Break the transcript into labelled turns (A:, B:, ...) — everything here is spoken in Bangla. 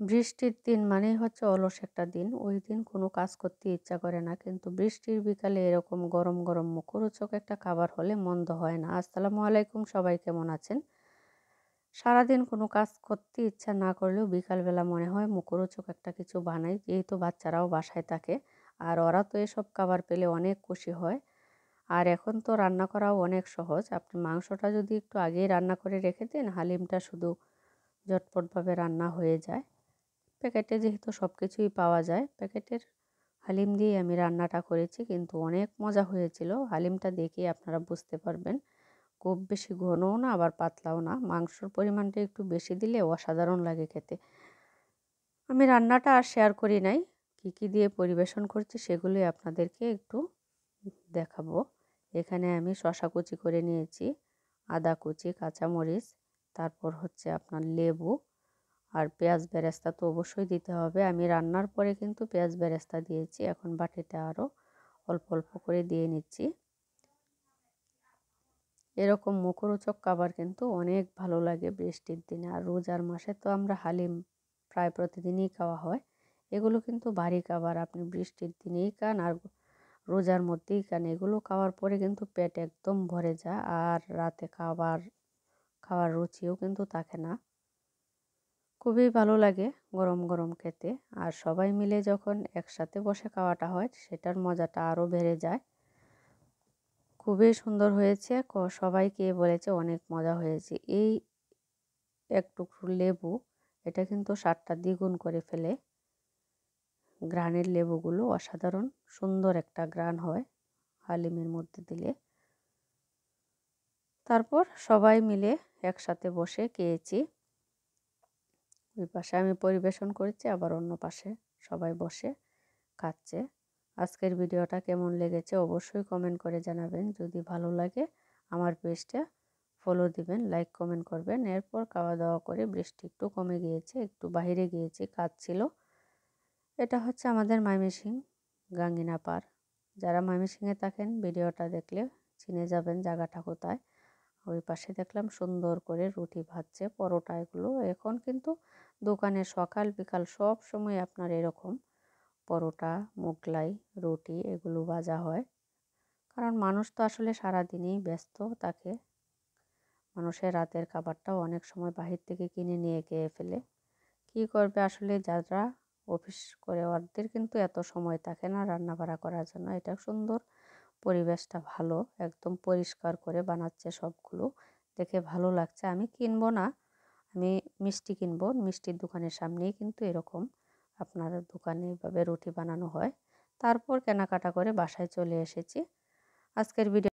A: বৃষ্টির দিন মানেই হচ্ছে অলস একটা দিন। ওই দিন কোনো কাজ করতে ইচ্ছা করে না, কিন্তু বৃষ্টির বিকালে এরকম গরম গরম মুখরোচক একটা খাবার হলে মন্দ হয় না। আসসালামু আলাইকুম, সবাই কেমন আছেন? সারাদিন কোনো কাজ করতে ইচ্ছা না করলেও বিকালবেলা মনে হয় মুখরোচক একটা কিছু বানাই, যেহেতু বাচ্চারাও বাসায় থাকে আর ওরা তো এসব খাবার পেলে অনেক খুশি হয়। আর এখন তো রান্না করাও অনেক সহজ। আপনি মাংসটা যদি একটু আগেই রান্না করে রেখে দেন, হালিমটা শুধু ঝটপটভাবে রান্না হয়ে যায়। প্যাকেটে যেহেতু সব কিছুই পাওয়া যায়, প্যাকেটের হালিম দিয়ে আমি রান্নাটা করেছি, কিন্তু অনেক মজা হয়েছিল। হালিমটা দেখে আপনারা বুঝতে পারবেন, খুব বেশি ঘনও না আবার পাতলাও না। মাংসর পরিমাণটা একটু বেশি দিলে অসাধারণ লাগে খেতে। আমি রান্নাটা আর শেয়ার করি নাই, কী কী দিয়ে পরিবেশন করছি সেগুলোই আপনাদেরকে একটু দেখাবো। এখানে আমি শসা কুচি করে নিয়েছি, আদা কুচি, কাঁচামরিচ, তারপর হচ্ছে আপনার লেবু আর পেঁয়াজ বেরেস্তা তো অবশ্যই দিতে হবে। আমি রান্নার পরে কিন্তু পেঁয়াজ বেরেস্তা দিয়েছি, এখন বাটিতে আরও অল্প অল্প করে দিয়ে নিচ্ছি। এরকম মুখরোচক খাবার কিন্তু অনেক ভালো লাগে বৃষ্টির দিনে। আর রোজার মাসে তো আমরা হালিম প্রায় প্রতিদিনই খাওয়া হয়। এগুলো কিন্তু ভারী খাবার, আপনি বৃষ্টির দিনেই খান আর রোজার মধ্যেই খান। এগুলো খাওয়ার পরে কিন্তু পেট একদম ভরে যায় আর রাতে খাওয়ার রুচিও কিন্তু থাকে না। খুবই ভালো লাগে গরম গরম খেতে। আর সবাই মিলে যখন একসাথে বসে খাওয়াটা হয়, সেটার মজাটা আরও বেড়ে যায়। খুবই সুন্দর হয়েছে, সবাই খেয়ে বলেছে অনেক মজা হয়েছে। এই এক টুকরো লেবু, এটা কিন্তু স্বাদটা দ্বিগুণ করে ফেলে। গ্রানের লেবুগুলো অসাধারণ সুন্দর একটা গ্রান হয় হালিমের মধ্যে দিলে। তারপর সবাই মিলে একসাথে বসে খেয়েছি। ওই পাশে আমি পরিবেশন করেছি, আবার অন্য পাশে সবাই বসে খাচ্ছে। আজকের ভিডিওটা কেমন লেগেছে অবশ্যই কমেন্ট করে জানাবেন। যদি ভালো লাগে আমার পেজটা ফলো দিবেন, লাইক কমেন্ট করবেন। এরপর খাওয়া দাওয়া করে বৃষ্টি একটু কমে গিয়েছে, একটু বাইরে গিয়েছি, কাজ ছিল। এটা হচ্ছে আমাদের ময়মনসিংহ গাঙ্গিনা পাড়। যারা ময়মনসিংহে থাকেন ভিডিওটা দেখলে চিনে যাবেন জায়গাটা কোথায়। ওই পাশে দেখলাম সুন্দর করে রুটি ভাজছে, পরোটা এগুলো। এখন কিন্তু দোকানে সকাল বিকাল সব সময় আপনার এরকম পরোটা, মোগলাই, রুটি এগুলো ভাজা হয়। কারণ মানুষ তো আসলে সারাদিনই ব্যস্ত থাকে। মানুষের রাতের খাবারটাও অনেক সময় বাহির থেকে কিনে নিয়ে খেয়ে ফেলে। কী করবে আসলে, যারা অফিস করে ওদের কিন্তু এত সময় থাকে না রান্না বাড়া করার জন্য। এটা সুন্দর, পরিবেশটা ভালো, একদম পরিষ্কার করে বানাচ্ছে সবগুলো, দেখে ভালো লাগছে। আমি কিনবো না, আমি মিষ্টি কিনবো। মিষ্টির দোকানের সামনেই কিন্তু এরকম আপনার দোকানে এভাবে রুটি বানানো হয়। তারপর কেনাকাটা করে বাসায় চলে এসেছি। আজকের ভিডিও